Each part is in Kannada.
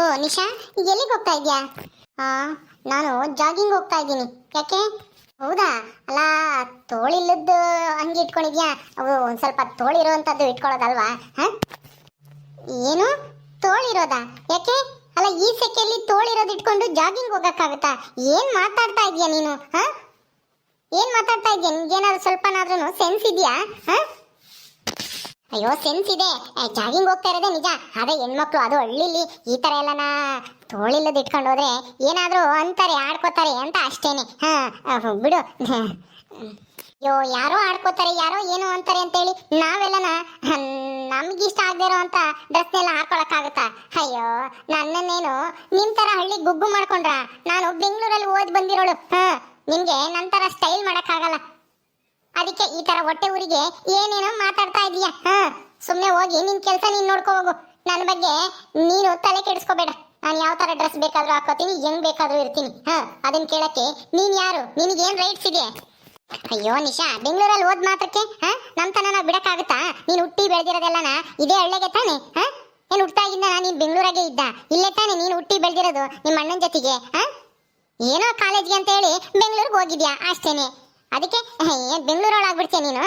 ಓ ನಿಶಾ, ಎಲ್ಲಿಗೆ ಹೋಗ್ತಾ ಇದ್ಯಾ? ಹಾ, ನಾನು ಜಾಗಿಂಗ್ ಹೋಗ್ತಾ ಇದ್ದೀನಿ. ಯಾಕೆ? ಹೌದಾ? ಅಲ್ಲ, ತೋಳಿಲ್ಲದ್ದು ಹಂಗೆ ಇಟ್ಕೊಂಡಿದ್ಯಾ? ಅವು ಒಂದ್ ಸ್ವಲ್ಪ ತೋಳಿರುವಂತದ್ದು ಇಟ್ಕೊಳ್ಳೋದಲ್ವಾ? ಹ, ಏನು ತೋಳಿರೋದಾ? ಯಾಕೆ? ಅಲ್ಲ, ಈ ಸೆಕೆಯಲ್ಲಿ ತೋಳಿರೋದು ಇಟ್ಕೊಂಡು ಜಾಗಿಂಗ್ ಹೋಗಕ್ಕಾಗತ್ತಾ? ಏನ್ ಮಾತಾಡ್ತಾ ಇದೀಯ ನೀನು? ಹ, ಏನ್ ಮಾತಾಡ್ತಾ ಇದೀಯ? ನಿನ್ಗೇನಾದ್ರು ಸ್ವಲ್ಪನಾದ್ರೂ ಸೆನ್ಸ್ ಇದೆಯಾ? ಹ, ಅಯ್ಯೋ ಸೆನ್ಸ್ ಇದೆ. ಜಾಗಿಂಗ್ ಹೋಗ್ತಾ ಇರೋದೇ ನಿಜ. ಅದೇ ಹೆಣ್ಮಕ್ಳು, ಅದು ಹಳ್ಳಿಲಿ ಈ ತರ ಎಲ್ಲನಾ ತೋಳಿಲ್ಲದ ಇಟ್ಕೊಂಡು ಹೋದ್ರೆ ಏನಾದ್ರೂ ಅಂತಾರೆ, ಆಡ್ಕೋತಾರೆ ಅಂತ ಅಷ್ಟೇನೆ. ಬಿಡು. ಅಯ್ಯೋ, ಯಾರೋ ಆಡ್ಕೋತಾರೆ, ಯಾರೋ ಏನೋ ಅಂತಾರೆ ಅಂತೇಳಿ ನಾವೆಲ್ಲನ ನಮ್ಗಿಷ್ಟ ಆಗದೆ ಇರೋ ಅಂತ ಡ್ರೆಸ್ನೆಲ್ಲ ಹಾಕೊಳಕ್ಕಾಗತ್ತಾ? ಅಯ್ಯೋ, ನನ್ನನ್ನೇನು ನಿಮ್ ತರ ಹಳ್ಳಿ ಗುಗ್ಗು ಮಾಡ್ಕೊಂಡ್ರ? ನಾನು ಬೆಂಗಳೂರಲ್ಲಿ ಓದ್ ಬಂದಿರೋಳು. ನಿಮ್ಗೆ ನನ್ ತರ ಸ್ಟೈಲ್ ಮಾಡಕ್ಕಾಗಲ್ಲ. ಅದಕ್ಕೆ ಈ ತರ ಹೊಟ್ಟೆ ಊರಿಗೆ ಏನೇನೋ ಮಾತಾಡ್ತಾ ಇದೀಯ. ಸುಮ್ನೆ ಹೋಗಿ ನಿನ್ ಕೆಲ್ಸ ನೀನ್ ನೋಡ್ಕೋ ಹೋಗು. ನನ್ನ ಬಗ್ಗೆ ನೀನು ತಲೆ ಕೆಡಿಸ್ಕೋಬೇಡ. ನಾನು ಯಾವ ತರ ಡ್ರೆಸ್ ಬೇಕಾದ್ರೂ ಹಾಕೋತೀನಿ, ಹೆಂಗ್ ಬೇಕಾದ್ರೂ ಇರ್ತೀನಿ. ಅದನ್ನ ಕೇಳಕ್ಕೆ ನೀನ್ ಯಾರು? ನಿನಗೇನ್ ರೈಟ್ಸ್ ಇದೆ? ಅಯ್ಯೋ ನಿಶಾ, ಬೆಂಗಳೂರಲ್ಲಿ ಓದ್ ಮಾತ್ರಕ್ಕೆ ನಮ್ ತನ ಬಿಡಕ್ಕಾಗತ್ತಾ? ನೀನ್ ಹುಟ್ಟಿ ಬೆಳೆದಿರೋದೆಲ್ಲನ ಇದೇ ಹಳ್ಳಿಗೆ ತಾನೆ? ಏನ್ ಹುಟ್ಟಾಗಿಂದ ನೀನ್ ಬೆಂಗಳೂರಾಗೆ ಇದ್ದ? ಇಲ್ಲೇ ತಾನೆ ನೀನ್ ಹುಟ್ಟಿ ಬೆಳೆದಿರೋದು ನಿಮ್ಮ ಅಣ್ಣನ ಜೊತೆಗೆ? ಏನೋ ಕಾಲೇಜ್ಗೆ ಅಂತ ಹೇಳಿ ಬೆಂಗಳೂರಿಗೆ ಹೋಗಿದ್ಯಾ ಅಷ್ಟೇನೆ. ಅದಕ್ಕೆ ಏನ್ ಬೆಂಗಳೂರೊಳಗಾಗ್ಬಿಡ್ತೀಯ ನೀನು?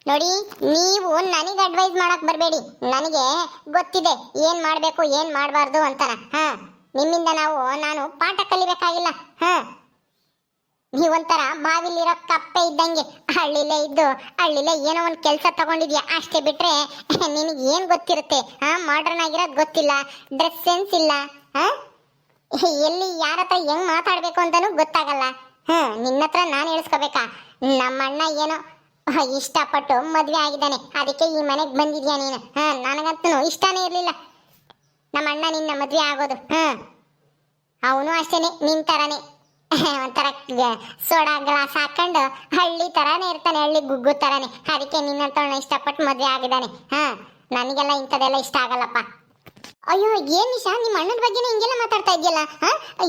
ನೋಡಿ, ನೀವು ನನಗೆ ಅಡ್ವೈಸ್ ಮಾಡಕ್ ಬರಬೇಡಿ. ನನಗೆ ಗೊತ್ತಿದೆ ಏನ್ ಮಾಡ್ಬೇಕು ಏನ್ ಮಾಡಬಾರ್ದು ಅಂತಾನ. ನಿಮ್ಮಿಂದ ನಾನು ಪಾಠ ಕಲಿಬೇಕಾಗಿಲ್ಲ. ನೀವೊಂಥರ ಬಾವಿಲಿರೋ ಕಪ್ಪೆ ಇದ್ದಂಗೆ. ಹಳ್ಳಿಲೇ ಏನೋ ಒಂದ್ ಕೆಲ್ಸ ತಗೊಂಡಿದ್ಯಾ ಅಷ್ಟೇ, ಬಿಟ್ರೆ ನಿನಗೆ ಏನ್ ಗೊತ್ತಿರುತ್ತೆ? ಮಾಡ್ರನ್ ಆಗಿರೋದ್ ಗೊತ್ತಿಲ್ಲ, ಡ್ರೆಸ್ ಸೆನ್ಸ್ ಇಲ್ಲ, ಎಲ್ಲಿ ಯಾರ ಹತ್ರ ಹೆಂಗ್ ಮಾತಾಡ್ಬೇಕು ಅಂತಾನು ಗೊತ್ತಾಗಲ್ಲ. ನಿನ್ನ ಹತ್ರ ನಾನು ಹೇಳ್ಸ್ಕೋಬೇಕಾ? ನಮ್ಮಣ್ಣ ಏನೋ ಇಷ್ಟಪಟ್ಟು ಮದ್ವೆ ಆಗಿದ್ದಾನೆ, ಅದಕ್ಕೆ ಈ ಮನೆಗೆ ಬಂದಿದ್ಯಾ ನೀನು? ನನಗಂತೂ ಇಷ್ಟಾನೇ ಇರ್ಲಿಲ್ಲ ನಮ್ಮ ಅಣ್ಣ ನಿನ್ನ ಮದ್ವೆ ಆಗೋದು. ಅವನು ಅಷ್ಟೇನೆ, ನಿನ್ ತರಾನೇ ಒಂಥರ ಸೋಡಾ ಗ್ಲಾಸ್ ಹಾಕೊಂಡು ಹಳ್ಳಿ ತರಾನೇ ಇರ್ತಾನೆ, ಹಳ್ಳಿ ಗುಗ್ಗು ತರಾನೇ. ಅದಕ್ಕೆ ನಿನ್ನಂತವನ್ನ ಇಷ್ಟಪಟ್ಟು ಮದ್ವೆ ಆಗಿದ್ದಾನೆ. ನನಗೆಲ್ಲ ಇಂಥದೆಲ್ಲ ಇಷ್ಟ ಆಗಲ್ಲಪ್ಪ. ಅಯ್ಯೋ, ಏನ್ ನಿಶಾ, ನಿಮ್ಮ ಅಣ್ಣನ ಬಗ್ಗೆನೇ ಹಿಂಗೆಲ್ಲ ಮಾತಾಡ್ತಾ ಇದೆಯಲ್ಲ?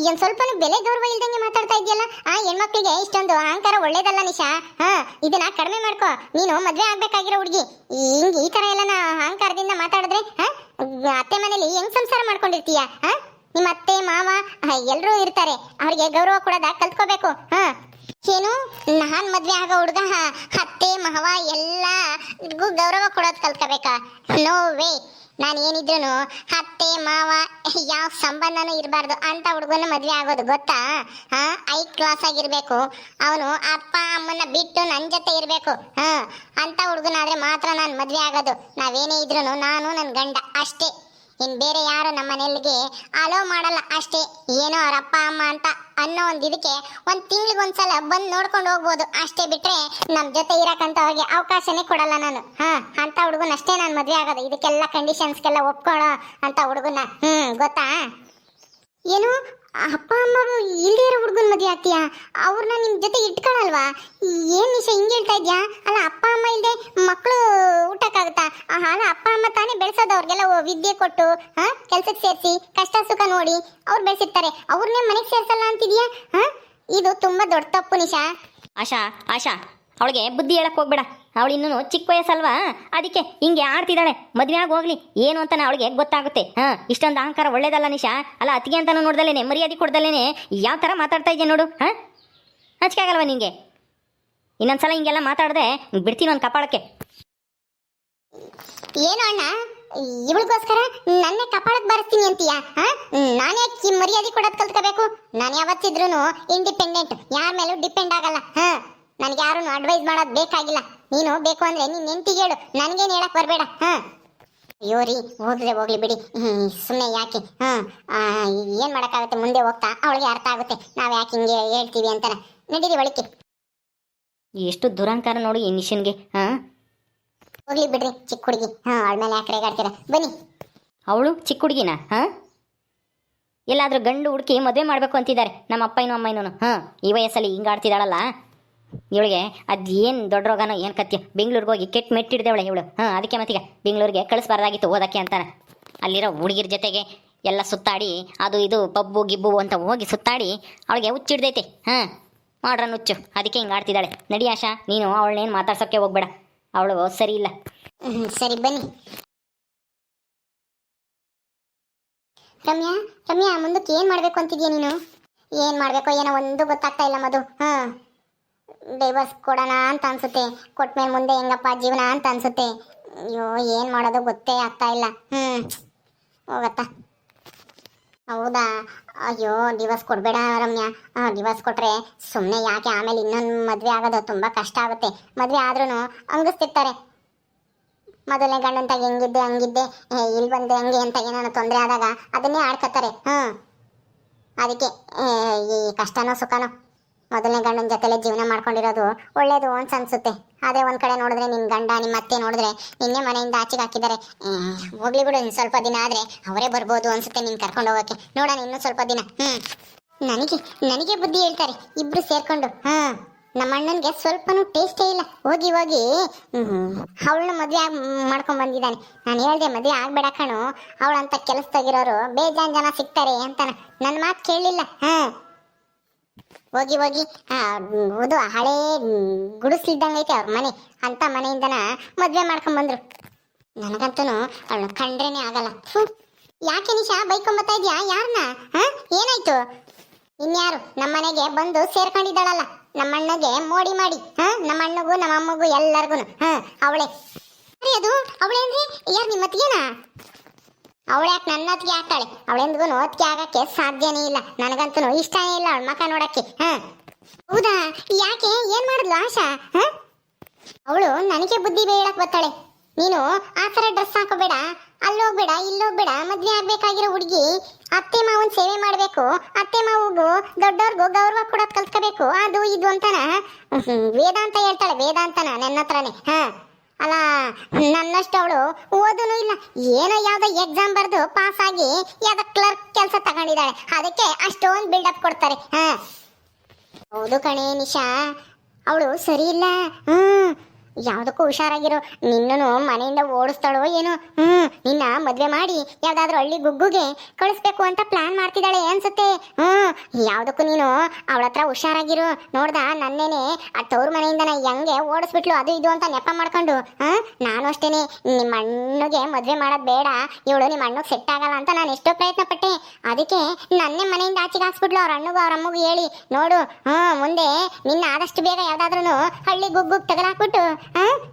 ಏನ್ ಸ್ವಲ್ಪನೂ ಬೆಲೆ ಗೌರವ ಇಲ್ದಂಗೆ ಮಾತಾಡ್ತಾ ಇದೆಯಲ್ಲ? ಹೆಣ್ಮಕ್ಳಿಗೆ ಇಷ್ಟೊಂದು ಅಹಂಕಾರ ಒಳ್ಳೇದಲ್ಲ ನಿಶಾ. ಇದನ್ನ ಕಡಿಮೆ ಮಾಡ್ಕೋ. ನೀನು ಮದ್ವೆ ಆಗ್ಬೇಕಾಗಿರೋ ಹುಡುಗಿ ಹಿಂಗ್ ಈ ತರ ಎಲ್ಲ ಅಹಂಕಾರದಿಂದ ಮಾತಾಡಿದ್ರೆ ಅತ್ತೆ ಮನೇಲಿ ಹೆಂಗ್ ಸಂಸಾರ ಮಾಡ್ಕೊಂಡಿರ್ತೀಯ? ನಿಮ್ಮ ಅತ್ತೆ ಮಾವ ಎಲ್ರೂ ಇರ್ತಾರೆ, ಅವ್ರಿಗೆ ಗೌರವ ಕೊಡೋದ ಕಲ್ತ್ಕೋಬೇಕು. ಏನು, ನಾನ್ ಮದ್ವೆ ಆಗೋ ಹುಡುಗ ಅತ್ತೆ ಮಾವ ಎಲ್ಲರಿಗೂ ಗೌರವ ಕೊಡೋದ್ ಕಲ್ತ್ಕೋಬೇಕಾ? No way. ನಾನು ಏನಿದ್ರು ಅತ್ತೆ ಮಾವ ಯಾವ ಸಂಬಂಧನೂ ಇರಬಾರ್ದು ಅಂತ ಹುಡುಗನ ಮದ್ವೆ ಆಗೋದು, ಗೊತ್ತಾ? ಐ ಕ್ಲಾಸ್ ಆಗಿರ್ಬೇಕು. ಅವನು ಅಪ್ಪ ಅಮ್ಮನ ಬಿಟ್ಟು ನನ್ನ ಜೊತೆ ಇರಬೇಕು. ಅಂತ ಹುಡುಗನಾದ್ರೆ ಮಾತ್ರ ನಾನು ಮದ್ವೆ ಆಗೋದು. ನಾವೇನೇ ಇದ್ರು ನಾನು ನನ್ನ ಗಂಡ ಅಷ್ಟೇ. ಇನ್ ಬೇರೆ ಯಾರು ನಮ್ಮ ಮನೆಯಲ್ಲಿಗೆ ಅಲೋ ಮಾಡಲ್ಲ ಅಷ್ಟೇ. ಏನೋ ಅವ್ರ ಅಪ್ಪ ಅಮ್ಮ ಅಂತ ಅನ್ನೋ ಇದಕ್ಕೆ ಒಂದ್ ತಿಂಗ್ಳಿಗೊಂದ್ಸಲ ಬಂದು ನೋಡ್ಕೊಂಡು ಹೋಗ್ಬೋದು ಅಷ್ಟೇ, ಬಿಟ್ರೆ ನಮ್ ಜೊತೆ ಇರಕ್ಕಂತ ಅವ್ರಿಗೆ ಅವಕಾಶನೇ ಕೊಡಲ್ಲ ನಾನು. ಅಂತ ಹುಡುಗನ ಅಷ್ಟೇ ನಾನು ಮದ್ವೆ ಆಗೋದು. ಇದಕ್ಕೆಲ್ಲ ಕಂಡೀಷನ್ಸ್ಗೆಲ್ಲ ಒಪ್ಕೊಳ್ಳೋ ಅಂತ ಹುಡುಗನ. ಗೊತ್ತಾ? ಏನು, ಅಪ್ಪ ಅಮ್ಮರು ಇಲ್ಲದೆ ಇರೋ ಹುಡುಗನ ಮದುವೆ ಆಗ್ತೀಯಾ? ಅವ್ರನ್ನ ನಿಮ್ ಜೊತೆ ಇಟ್ಕೊಳಲ್ವಾ? ಏನ್ ನಿಶಾ ಹಿಂಗೆ ಹೇಳ್ತಾ ಇದ್ಯಾ? ಅಲ್ಲ, ಅಪ್ಪ ಅಮ್ಮ ಇಲ್ಲದೆ ಮಕ್ಕಳು ಊಟಕ್ಕಾಗುತ್ತಾ? ಅಲ್ಲ, ಅಪ್ಪ ಅಮ್ಮ ತಾನೇ ಬೆಳೆಸೋದು. ಅವ್ರಿಗೆಲ್ಲ ವಿದ್ಯೆ ಕೊಟ್ಟು ಕೆಲ್ಸಕ್ಕೆ ಸೇರಿಸಿ ಕಷ್ಟ ಸುಖ ನೋಡಿ ಅವ್ರು ಬೆಳೆಸಿರ್ತಾರೆ. ಅವ್ರನ್ನೇ ಮನೆಗೆ ಸೇರ್ಸಲ್ಲ ಅಂತಿದ್ಯಾ? ಇದು ತುಂಬಾ ದೊಡ್ಡ ತಪ್ಪು ನಿಶಾ. ಆಶಾ, ಅವಳಿಗೆ ಬುದ್ಧಿ ಹೇಳಕ್ ಹೋಗ್ಬೇಡ. ಅವಳು ಇನ್ನೂ ಚಿಕ್ಕ ವಯಸ್ಸಲ್ವಾ, ಅದಕ್ಕೆ ಹಿಂಗೆ ಆಡ್ತಿದ್ದಾಳೆ. ಮದ್ವೆ ಆಗಿ ಹೋಗ್ಲಿ, ಏನು ಅಂತ ಅವಳಿಗೆ ಗೊತ್ತಾಗುತ್ತೆ. ಇಷ್ಟೊಂದು ಅಹಂಕಾರ ಒಳ್ಳೇದಲ್ಲ ನಿಶಾ. ಅಲ್ಲ, ಅತ್ತಿಗೆ ಅಂತಾನು ನೋಡ್ದಲೇನೆ, ಮರ್ಯಾದೆ ಕೊಡ್ದಲೇನೆ ಯಾವ ಥರ ಮಾತಾಡ್ತಾ ಇದೆಯಾ ನೋಡು. ಹಂಚಿಕೆ ಆಗಲ್ವಾ ನಿಂಗೆ? ಇನ್ನೊಂದ್ಸಲ ಹಿಂಗೆಲ್ಲ ಮಾತಾಡದೆ ಬಿಡ್ತೀನಿ ಒಂದು ಕಪಾಳಕ್ಕೆ. ಏನು ಅಣ್ಣ, ಇವಳಿಗೋಸ್ಕರ ನನ್ನ ಕಪಾಳಕ್ಕೆ ಬರ್ತೀನಿ ಅಂತೀಯ? ನಾನೇ ಮರ್ಯಾದೆ ಕೊಡೋದು ಕಲ್ತ್ಕೋಬೇಕು. ನಾನು ಯಾವತ್ತಿದ್ರು ಇಂಡಿಪೆಂಡೆಂಟ್, ಯಾರ ಮೇಲೂ ಡಿಪೆಂಡ್ ಆಗಲ್ಲ. ನನಗೆ ಯಾರು ಅಡ್ವೈಸ್ ಮಾಡೋದು ಬೇಕಾಗಿಲ್ಲ. ನೀನು ಬೇಕು ಅಂದ್ರೆ ನೀನ್ ಹೆಂಡತಿಗೆ ಹೇಳು, ನನಗೇನು ಹೇಳಕ್ ಬರಬೇಡ. ಅಯ್ಯೋ ರೀ, ಹೋಗ್ಲಿ ಬಿಡಿ, ಸುಮ್ಮನೆ ಯಾಕೆ? ಏನ್ ಮಾಡಕ್ಕಾಗುತ್ತೆ? ಮುಂದೆ ಹೋಗ್ತಾ ಅವಳಿಗೆ ಅರ್ಥ ಆಗುತ್ತೆ ನಾವ್ ಯಾಕೆ ಹಿಂಗೆ ಹೇಳ್ತೀವಿ ಅಂತ. ನಡೀರಿ ಒಳಕ್ಕೆ. ಎಷ್ಟು ದುರಂಕಾರ ನೋಡಿ ಈ ನಿಶನ್ಗೆ. ಹೋಗ್ಲಿ ಬಿಡ್ರಿ, ಚಿಕ್ಕ ಹುಡುಗಿ. ಅವಳ ಮೇಲೆ ಯಾಕೆ ರೇಗಾಡ್ತೀರ? ಬನ್ನಿ. ಅವಳು ಚಿಕ್ಕ ಹುಡುಗಿನ? ಎಲ್ಲಾದ್ರೂ ಗಂಡು ಹುಡುಕಿ ಮದುವೆ ಮಾಡ್ಬೇಕು ಅಂತಿದ್ದಾರೆ ನಮ್ಮ ಅಪ್ಪನೂ ಅಮ್ಮನೂ. ಈ ವಯಸ್ಸಲ್ಲಿ ಹಿಂಗಾಡ್ತಿದ್ದಾಳಲ್ಲ, ಇವಳಿಗೆ ಅದೇನು ದೊಡ್ಡ ರೋಗನೋ ಏನು ಕತ್ಯ. ಬೆಂಗಳೂರಿಗೆ ಹೋಗಿ ಕೆಟ್ಟ ಮೆಟ್ಟಿಡ್ದೇವಳೆ ಇವಳು. ಅದಕ್ಕೆ ಮತ್ತೀಗ ಬೆಂಗಳೂರಿಗೆ ಕಳಿಸ್ಬಾರ್ದಾಗಿತ್ತು ಓದಕ್ಕೆ ಅಂತಾನೆ. ಅಲ್ಲಿರೋ ಹುಡುಗಿರ ಜೊತೆಗೆ ಎಲ್ಲ ಸುತ್ತಾಡಿ ಅದು ಇದು ಪಬ್ಬು ಗಿಬ್ಬು ಅಂತ ಹೋಗಿ ಸುತ್ತಾಡಿ ಅವಳಿಗೆ ಹುಚ್ಚಿಡ್ದೈತೆ. ಮಾಡ್ರನ್ ಹುಚ್ಚು, ಅದಕ್ಕೆ ಹಿಂಗೆ ಆಡ್ತಿದ್ದಾಳೆ. ನಡಿ ಆಶಾ, ನೀನು ಅವಳನ್ನೇನು ಮಾತಾಡ್ಸೋಕ್ಕೆ ಹೋಗ್ಬೇಡ, ಅವಳು ಸರಿ ಇಲ್ಲ. ಸರಿ ಬನ್ನಿ. ರಮ್ಯಾ ರಮ್ಯಾ ಮುಂದಕ್ಕೆ ಏನು ಮಾಡಬೇಕು ಅಂತಿದ್ಯಾ ನೀನು? ಏನು ಮಾಡಬೇಕೋ ಏನೋ ಒಂದು ಗೊತ್ತಾಗ್ತಾ ಇಲ್ಲ ಮಧು. ಡೈವರ್ಸ್ ಕೊಡೋಣ ಅಂತ ಅನ್ಸುತ್ತೆ, ಕೊಟ್ಮೇಲೆ ಮುಂದೆ ಹೆಂಗಪ್ಪ ಜೀವನ ಅಂತ ಅನ್ಸುತ್ತೆ. ಅಯ್ಯೋ ಏನು ಮಾಡೋದು ಗೊತ್ತೇ ಆಗ್ತಾ ಇಲ್ಲ. ಹೋಗತ್ತಾ. ಹೌದಾ? ಅಯ್ಯೋ ಡಿವೋರ್ಸ್ ಕೊಡಬೇಡ ರಮ್ಯಾ. ಡಿವೋರ್ಸ್ ಕೊಟ್ರೆ ಸುಮ್ಮನೆ ಯಾಕೆ ಆಮೇಲೆ ಇನ್ನೊಂದು ಮದುವೆ ಆಗೋದು ತುಂಬ ಕಷ್ಟ ಆಗುತ್ತೆ. ಮದುವೆ ಆದ್ರೂ ಹಂಗಿಸ್ತಿರ್ತಾರೆ, ಮೊದಲನೇ ಗಂಡಂತಾಗ ಹೆಂಗಿದ್ದೆ ಹಂಗಿದ್ದೆ, ಇಲ್ಲಿ ಬಂದೆ ಹಂಗೆ ಅಂತ ಏನಾನ ತೊಂದರೆ ಆದಾಗ ಅದನ್ನೇ ಆಡ್ಕೊತಾರೆ. ಅದಕ್ಕೆ ಈ ಕಷ್ಟನೋ ಸುಖನೋ ಮೊದಲನೇ ಗಂಡನ ಜೊತೆಲೆ ಜೀವನ ಮಾಡ್ಕೊಂಡಿರೋದು ಒಳ್ಳೇದು ಅಂತ ಅನ್ಸುತ್ತೆ. ಅದೇ ಒಂದ್ ಕಡೆ ನೋಡಿದ್ರೆ ನಿನ್ ಗಂಡ ನಿಮ್ಮ ಅತ್ತೆ ನೋಡಿದ್ರೆ ನಿನ್ನೆ ಮನೆಯಿಂದ ಆಚೆಗೆ ಹಾಕಿದ್ದಾರೆ. ಹೋಗ್ಲಿ ಬಿಡು, ಇನ್ನು ಸ್ವಲ್ಪ ದಿನ ಆದ್ರೆ ಅವರೇ ಬರ್ಬೋದು ಅನ್ಸುತ್ತೆ ನೀನ್ ಕರ್ಕೊಂಡು ಹೋಗಕ್ಕೆ. ನೋಡೋಣ ಇನ್ನೂ ಸ್ವಲ್ಪ ದಿನ. ನನಗೆ ನನಗೆ ಬುದ್ಧಿ ಹೇಳ್ತಾರೆ ಇಬ್ರು ಸೇರ್ಕೊಂಡು. ನಮ್ಮ ಅಣ್ಣನ್ಗೆ ಸ್ವಲ್ಪನೂ ಟೇಸ್ಟೇ ಇಲ್ಲ. ಹೋಗಿ ಹೋಗಿ ಅವಳನ್ನ ಮದುವೆ ಮಾಡ್ಕೊಂಡ್ ಬಂದಿದ್ದಾನೆ. ನಾನು ಹೇಳ್ದೆ ಮದುವೆ ಆಗ್ಬೇಡ ಕಣು, ಅವಳಂತ ಕೆಲಸದಾಗಿರೋರು ಬೇಜಾನ್ ಜನ ಸಿಗ್ತಾರೆ ಅಂತ. ನನ್ನ ಮಾತು ಕೇಳಲಿಲ್ಲ. ಹೋಗಿ ಹೋಗಿ ಅದು ಹಳೇ ಗುಡಿಸ್ಲಿದ್ದಂಗೈತೆ ಅವ್ರ ಮನೆ, ಅಂತ ಮನೆಯಿಂದನ ಮದುವೆ ಮಾಡ್ಕೊಂಡ್ ಬಂದ್ರು. ನನಗಂತೂ ಅವಳನ್ನ ಕಂಡ್ರೇನೆ ಆಗಲ್ಲ. ಯಾಕೆ ನಿಶಾ ಬೈಕೊಂಬತ್ತಾ ಇದ್ಯಾ? ಯಾರನ್ನ? ಏನಾಯ್ತು? ಇನ್ಯಾರು ನಮ್ಮ ಮನೆಗೆ ಬಂದು ಸೇರ್ಕೊಂಡಿದ್ದಾಳಲ್ಲ, ನಮ್ಮಣ್ಣಗೆ ಮೋಡಿ ಮಾಡಿ. ನಮ್ಮ ಅಣ್ಣಗೂ ನಮ್ಮ ಅಮ್ಮಗೂ ಎಲ್ಲರಿಗೂ ಅವಳೆ. ಅದು ಅವಳೆ ಅಂದ್ರೆ ಯಾರು? ನಿಮ್ಮ ಅತ್ತಿಗೆನಾ? ಅವಳು ಯಾಕೆ ನನ್ನ ಅತ್ತಿಗೆ ಆಗ್ತಾಳೆ? ಅವಳೆಂದಿಗೂ ಅತ್ತಿಗೆ ಆಗಕ್ಕೆ ಸಾಧ್ಯನೇ ಇಲ್ಲ. ನನಗಂತೂ ಇಷ್ಟನೇ ಇಲ್ಲ ಅವಳ ಮಕ ನೋಡಕ್ಕೆ. ಹೌದಾ? ಯಾಕೆ? ಏನ್ ಮಾಡಿದ್ಲು ಆಶಾ? ಅವಳು ನನಗೆ ಬುದ್ಧಿ ಬೇಳಕ್ ಬರ್ತಾಳೆ. ನೀನು ಆ ಥರ ಡ್ರೆಸ್ ಹಾಕೋಬೇಡ, ಅಲ್ಲೋಗ್ಬೇಡ ಇಲ್ಲೋಗ್ಬೇಡ. ಮದ್ವೆ ಆಗ್ಬೇಕಾಗಿರೋ ಹುಡುಗಿ ಅತ್ತೆ ಮಾವನ್ ಸೇವೆ ಮಾಡ್ಬೇಕು, ಅತ್ತೆ ಮಾವಗೂ ದೊಡ್ಡವ್ರಿಗೂ ಗೌರವ ಕೊಡೋದ್ ಕಲ್ತ್ಕೋಬೇಕು, ಅದು ಇದು ಅಂತಾನ ವೇದಾಂತ ಹೇಳ್ತಾಳೆ. ವೇದಾಂತನ ನನ್ನ ಹತ್ರನೇ. ಅಲ್ಲ, ನನ್ನಷ್ಟು ಅವಳು ಓದೂ ಇಲ್ಲ. ಏನೋ ಯಾವ್ದೋ ಎಕ್ಸಾಮ್ ಬರ್ದು ಪಾಸ್ ಆಗಿ ಯಾವ್ದೋ ಕ್ಲರ್ಕ್ ಕೆಲಸ ತಗೊಂಡಿದ್ದಾಳೆ, ಅದಕ್ಕೆ ಅಷ್ಟೊಂದು ಬಿಲ್ಡಪ್ ಕೊಡ್ತಾರೆ. ಹೌದು ಕಣೆ ನಿಶಾ, ಅವಳು ಸರಿ ಇಲ್ಲ. ಯಾವ್ದಕ್ಕೂ ಹುಷಾರಾಗಿರೋ. ನಿನ್ನನು ಮನೆಯಿಂದ ಓಡಿಸ್ತಾಳೋ ಏನೋ. ನಿನ್ನ ಮದ್ವೆ ಮಾಡಿ ಯಾವ್ದಾದ್ರು ಹಳ್ಳಿ ಗುಗ್ಗುಗೆ ಕಳಿಸ್ಬೇಕು ಅಂತ ಪ್ಲಾನ್ ಮಾಡ್ತಿದ್ದಾಳೆ ಅನ್ಸುತ್ತೆ. ಯಾವ್ದಕ್ಕೂ ನೀನು ಅವಳ ಹತ್ರ ಹುಷಾರಾಗಿರು. ನೋಡ್ದ ನನ್ನೇನೆ ಆ ತವ್ರ ಮನೆಯಿಂದ ಹೆಂಗೆ ಓಡಿಸ್ಬಿಟ್ಲು ಅದು ಇದು ಅಂತ ನೆಪ ಮಾಡ್ಕೊಂಡು. ನಾನು ಅಷ್ಟೇನೆ, ನಿಮ್ಮ ಅಣ್ಣಗೆ ಮದ್ವೆ ಮಾಡೋದ್ ಬೇಡ, ಇವಳು ನಿಮ್ಮ ಅಣ್ಣಗೆ ಸೆಟ್ ಆಗಲ್ಲ ಅಂತ ನಾನು ಎಷ್ಟೋ ಪ್ರಯತ್ನ ಪಟ್ಟೆ. ಅದಕ್ಕೆ ನನ್ನೇ ಮನೆಯಿಂದ ಆಚೆಗೆ ಹಾಕ್ಸ್ಬಿಟ್ಲು. ಅವ್ರ ಅಣ್ಣಗೂ ಅವ್ರ ಅಮ್ಮಗೂ ಹೇಳಿ ನೋಡು, ಮುಂದೆ ನಿನ್ನ ಆದಷ್ಟು ಬೇಗ ಯಾವ್ದಾದ್ರು ಹಳ್ಳಿ ಗುಗ್ಗುಗ್ ತಗಲಾಕ್ಬಿಟ್ಟು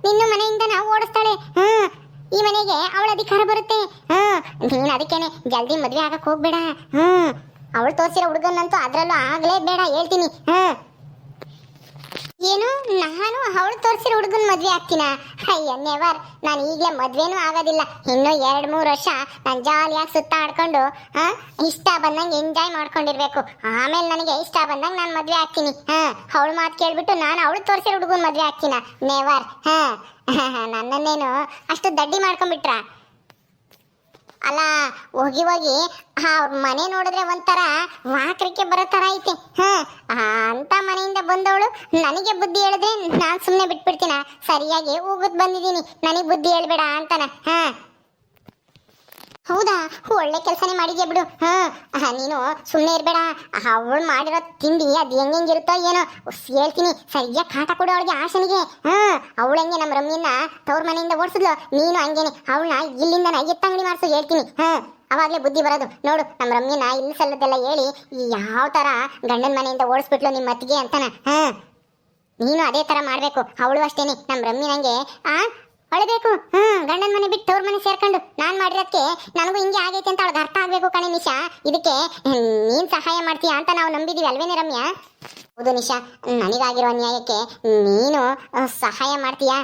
ನಿನ್ನ ಮನೆಯಿಂದ ನಾವು ಓಡಿಸ್ತಾಳೆ. ಈ ಮನೆಗೆ ಅವಳ ಅಧಿಕಾರ ಬರುತ್ತೆ. ನೀನು ಅದಕ್ಕೇನೆ ಜಲ್ದಿ ಮದ್ವೆ ಆಗಕ್ ಹೋಗ್ಬೇಡ. ಅವಳು ತೋರಿಸಿರೋ ಹುಡುಗನಂತೂ ಅದ್ರಲ್ಲೂ ಆಗ್ಲೇ ಬೇಡ ಹೇಳ್ತೀನಿ. ಏನು? ನಾನು ಅವಳು ತೋರಿಸಿರೋ ಹುಡುಗನ್ ಮದ್ವೆ ಆಗ್ತೀನ? ಅಯ್ಯ ನೆವರ್. ನಾನು ಈಗಲೇ ಮದ್ವೆನೂ ಆಗೋದಿಲ್ಲ. ಇನ್ನು 2-3 ವರ್ಷ ನಾನು ಜಾಲಿಯಾಗಿ ಸುತ್ತಾಡ್ಕೊಂಡು ಇಷ್ಟ ಬಂದಂಗೆ ಎಂಜಾಯ್ ಮಾಡ್ಕೊಂಡಿರ್ಬೇಕು. ಆಮೇಲೆ ನನಗೆ ಇಷ್ಟ ಬಂದಂಗೆ ನಾನು ಮದ್ವೆ ಆಗ್ತೀನಿ. ಅವಳು ಮಾತು ಕೇಳ್ಬಿಟ್ಟು ನಾನು ಅವಳು ತೋರಿಸಿರೋ ಹುಡುಗನ್ ಮದ್ವೆ ಆಗ್ತೀನ? ನೆವರ್. ನನ್ನನ್ನೇನು ಅಷ್ಟು ದಡ್ಡಿ ಮಾಡ್ಕೊಂಡ್ಬಿಟ್ರ? ಅಲ್ಲ, ಹೋಗಿ ಹೋಗಿ ಅವ್ರ ಮನೆ ನೋಡಿದ್ರೆ ಒಂಥರ ವಾಕರಿಕೆ ಬರೋ ಥರ ಐತೆ. ಅಂತ ಮನೆಯಿಂದ ಬಂದವಳು ನನಗೆ ಬುದ್ಧಿ ಹೇಳಿದ್ರೆ ನಾನು ಸುಮ್ಮನೆ ಬಿಟ್ಬಿಡ್ತೀನ? ಸರಿಯಾಗಿ ಹೋಗುದ್ ಬಂದಿದ್ದೀನಿ, ನನಗೆ ಬುದ್ಧಿ ಹೇಳ್ಬೇಡ ಅಂತಾನ. ಹೌದಾ? ಒಳ್ಳೆ ಕೆಲಸನೇ ಮಾಡಿದ್ಯಾ ಬಿಡು. ನೀನು ಸುಮ್ಮನೆ ಇರಬೇಡ. ಅವಳು ಮಾಡಿರೋ ತಿಂಡಿ ಅದು ಹೆಂಗಿರುತ್ತೋ ಏನೋ ಹೇಳ್ತೀನಿ. ಸರಿಯಾಗಿ ಕಾಟ ಕೊಡು ಅವಳಿಗೆ, ಆಶನಿಗೆ. ಅವಳು ಹೆಂಗೆ ನಮ್ಮ ರಮ್ಯನ್ನ ತವ್ರ ಮನೆಯಿಂದ ಓಡಿಸಿದ್ಲು, ನೀನು ಹಂಗೇನೆ ಅವಳನ್ನ ಇಲ್ಲಿಂದ ಎತ್ತಂಗಡಿ ಮಾಡಿಸು ಹೇಳ್ತೀನಿ. ಅವಾಗಲೇ ಬುದ್ಧಿ ಬರೋದು. ನೋಡು, ನಮ್ಮ ರಮ್ಯನ ಇಲ್ಲಿ ಸಲ್ಲದೆಲ್ಲ ಹೇಳಿ ಯಾವ ಥರ ಗಂಡನ ಮನೆಯಿಂದ ಓಡಿಸ್ಬಿಟ್ಲು ನಿಮ್ಮ ಅತ್ತಿಗೆ ಅಂತಾನ. ನೀನು ಅದೇ ಥರ ಮಾಡಬೇಕು. ಅವಳು ಅಷ್ಟೇನೆ, ನಮ್ಮ ರಮ್ಯನಂಗೆ ಅಳಬೇಕು. ಗಂಡನ ಮನೆ ಬಿಟ್ಟು ತವ್ರ ಮನೆ ಸೇರ್ಕೊಂಡು ನಾನು ಮಾಡಿರೋದಕ್ಕೆ ನನಗೂ ಹಿಂಗೆ ಆಗೈತೆ ಅಂತ ಅವಳಿಗೆ ಅರ್ಥ ಆಗಬೇಕು ಕಣೆ ನಿಶಾ. ಇದಕ್ಕೆ ನೀನು ಸಹಾಯ ಮಾಡ್ತೀಯಾ ಅಂತ ನಾವು ನಂಬಿದೀವಿ ಅಲ್ವೇನೆ ರಮ್ಯಾ? ಹೌದು ನಿಶಾ, ನನಗಾಗಿರೋ ಅನ್ಯಾಯಕ್ಕೆ ನೀನು ಸಹಾಯ ಮಾಡ್ತೀಯಾ?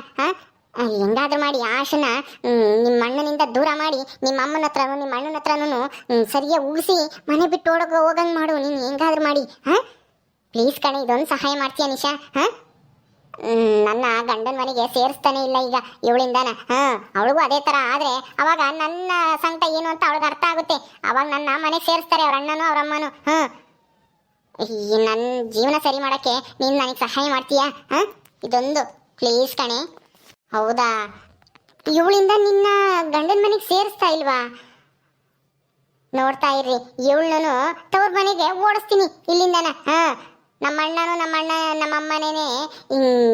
ಹೆಂಗಾದ್ರೂ ಮಾಡಿ ಆಶನ ನಿಮ್ಮ ಅಣ್ಣನಿಂದ ದೂರ ಮಾಡಿ ನಿಮ್ಮ ಅಮ್ಮನ ಹತ್ರನೂ ನಿಮ್ಮ ಅಣ್ಣನ ಹತ್ರನೂ ಸರಿಯಾಗಿ ಉಗಿಸಿ ಮನೆ ಬಿಟ್ಟು ಹೋಗಂಗೆ ಮಾಡು. ನೀನು ಹೆಂಗಾದ್ರೂ ಮಾಡಿ ಪ್ಲೀಸ್ ಕಣೆ, ಇದೊಂದು ಸಹಾಯ ಮಾಡ್ತೀಯಾ ನಿಶಾ? ನನ್ನ ಗಂಡನ ಮನೆಗೆ ಸೇರಿಸ್ತಾನೆ ಇಲ್ಲ ಈಗ ಇವಳಿಂದಾನ. ಅವಳಿಗೂ ಅದೇ ತರ ಆದ್ರೆ ಅವಾಗ ನನ್ನ ಸಂಕಟ ಏನು ಅಂತ ಅವಳಿಗೆ ಅರ್ಥ ಆಗುತ್ತೆ. ಅವಾಗ ನನ್ನ ಮನೆಗೆ ಸೇರಿಸ್ತಾರೆ ಅವ್ರ ಅಣ್ಣನೂ ಅವ್ರ ಅಮ್ಮನೂ. ನನ್ನ ಜೀವನ ಸರಿ ಮಾಡಕ್ಕೆ ನೀನು ನನಗೆ ಸಹಾಯ ಮಾಡ್ತೀಯಾ? ಇದೊಂದು ಪ್ಲೀಸ್ ಕಣೆ. ಹೌದಾ? ಇವಳಿಂದ ನಿನ್ನ ಗಂಡನ ಮನೆಗೆ ಸೇರಿಸ್ತಾ ಇಲ್ವಾ? ನೋಡ್ತಾ ಇರ್ರಿ, ಇವಳನ್ನು ತವ್ರ ಮನೆಗೆ ಓಡಿಸ್ತೀನಿ ಇಲ್ಲಿಂದನ. ನಮ್ಮ ಅಮ್ಮನೇನೆ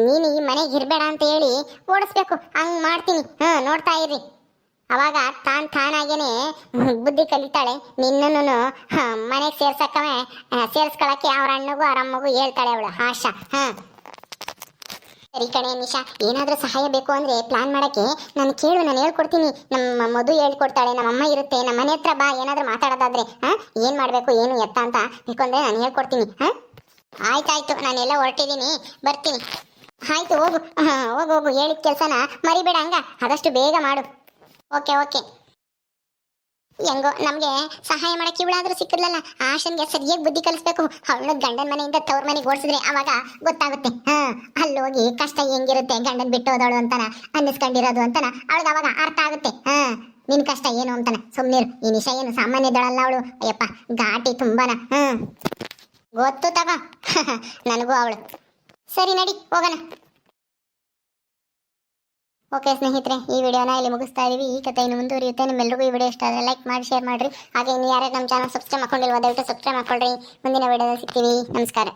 ನೀನು ಈ ಮನೆಗೆ ಇರಬೇಡ ಅಂತ ಹೇಳಿ ಓಡಿಸ್ಬೇಕು. ಹಂಗೆ ಮಾಡ್ತೀನಿ. ನೋಡ್ತಾ ಇರ್ರಿ. ಅವಾಗ ತಾನಾಗೇನೆ ಬುದ್ಧಿ ಕಲಿತಾಳೆ. ನಿನ್ನನ್ನು ಮನೆಗೆ ಸೇರ್ಸ್ಕೊಳಕ್ಕೆ ಅವ್ರ ಅಣ್ಣಗೂ ಅವ್ರ ಅಮ್ಮಗೂ ಹೇಳ್ತಾಳೆ ಅವಳು ಆಶಾ. ಸರಿ ಕಣೆ ನಿಶಾ, ಏನಾದ್ರೂ ಸಹಾಯ ಬೇಕು ಅಂದ್ರೆ ಪ್ಲಾನ್ ಮಾಡಕ್ಕೆ ನಾನು ಕೇಳು, ನಾನು ಹೇಳ್ಕೊಡ್ತೀನಿ. ನಮ್ಮ ಮಧು ಹೇಳ್ಕೊಡ್ತಾಳೆ, ನಮ್ಮ ಅಮ್ಮ ಇರುತ್ತೆ, ನಮ್ಮ ಮನೆ ಹತ್ರ ಬಾ. ಏನಾದ್ರೂ ಮಾತಾಡೋದಾದ್ರೆ ಏನ್ ಮಾಡ್ಬೇಕು ಏನು ಎತ್ತ ಅಂತ ಬೇಕು ಅಂದ್ರೆ ನಾನು ಹೇಳ್ಕೊಡ್ತೀನಿ. ಆಯ್ತಾಯ್ತು, ನಾನೆಲ್ಲ ಹೊರಟಿದ್ದೀನಿ, ಬರ್ತೀನಿ. ಆಯ್ತು, ಹೋಗು ಹೋಗು, ಹೇಳಿದ ಕೆಲಸನ ಮರಿಬೇಡ ಹಂಗ, ಆದಷ್ಟು ಬೇಗ ಮಾಡು. ಓಕೆ. ಹೆಂಗೋ ನಮ್ಗೆ ಸಹಾಯ ಮಾಡಕ್ಕೆ ಇವಳಾದ್ರೂ ಸಿಕ್ಕಿದ್ಲಲ್ಲ. ಆಶನ್ಗೆ ಸರಿಯಾಗಿ ಬುದ್ಧಿ ಕಲಿಸ್ಬೇಕು. ಅವಳು ಗಂಡನ ಮನೆಯಿಂದ ತವ್ರ ಮನೆಗೆ ಓಡಿಸಿದ್ರೆ ಅವಾಗ ಗೊತ್ತಾಗುತ್ತೆ. ಅಲ್ಲಿ ಹೋಗಿ ಕಷ್ಟ ಹೆಂಗಿರುತ್ತೆ, ಗಂಡನ್ ಬಿಟ್ಟು ಹೋದವಳು ಅಂತಾನ ಅನ್ನಿಸ್ಕೊಂಡಿರೋದು ಅಂತಾನ ಅವಳಿಗೆ ಅವಾಗ ಅರ್ಥ ಆಗುತ್ತೆ. ನಿನ್ ಕಷ್ಟ ಏನು ಅಂತಾನ. ಸುಮ್ನಿರು, ಈ ನಿಶಾ ಏನು ಸಾಮಾನ್ಯದಳಲ್ಲ ಅವಳು. ಅಯ್ಯಪ್ಪ ಘಾಟಿ ತುಂಬಾನ. ಗೊತ್ತು ತಗೋ ನನಗೂ ಅವಳು. ಸರಿ ನಡಿ ಹೋಗೋಣ. ಓಕೆ ಸ್ನೇಹಿತರೆ, ಈ ವಿಡಿಯೋನ ಇಲ್ಲಿ ಮುಗಿಸ್ತಾ ಇದೀವಿ. ಈ ಕಥೆ ಇನ್ನು ಮುಂದುವರಿಯುತ್ತೆ. ನಿಮ್ಮೆಲ್ಲರಿಗೂ ಈ ವಿಡಿಯೋ ಇಷ್ಟ ಆದರೆ ಲೈಕ್ ಮಾಡಿ, ಶೇರ್ ಮಾಡಿರಿ. ಹಾಗೆ ಇನ್ನು ಯಾರ್ಯಾರು ನಮ್ಮ ಚಾನಲ್ ಸಬ್ಸ್ಕ್ರೈಬ್ ಮಾಡ್ಕೊಂಡಿಲ್ವೋ ದಯವಿಟ್ಟು ಸಬ್ಸ್ಕ್ರೈಬ್ ಮಾಡ್ಕೊಳ್ರಿ. ಮುಂದಿನ ವಿಡಿಯೋದಲ್ಲಿ ಸಿಗ್ತೀವಿ. ನಮಸ್ಕಾರ.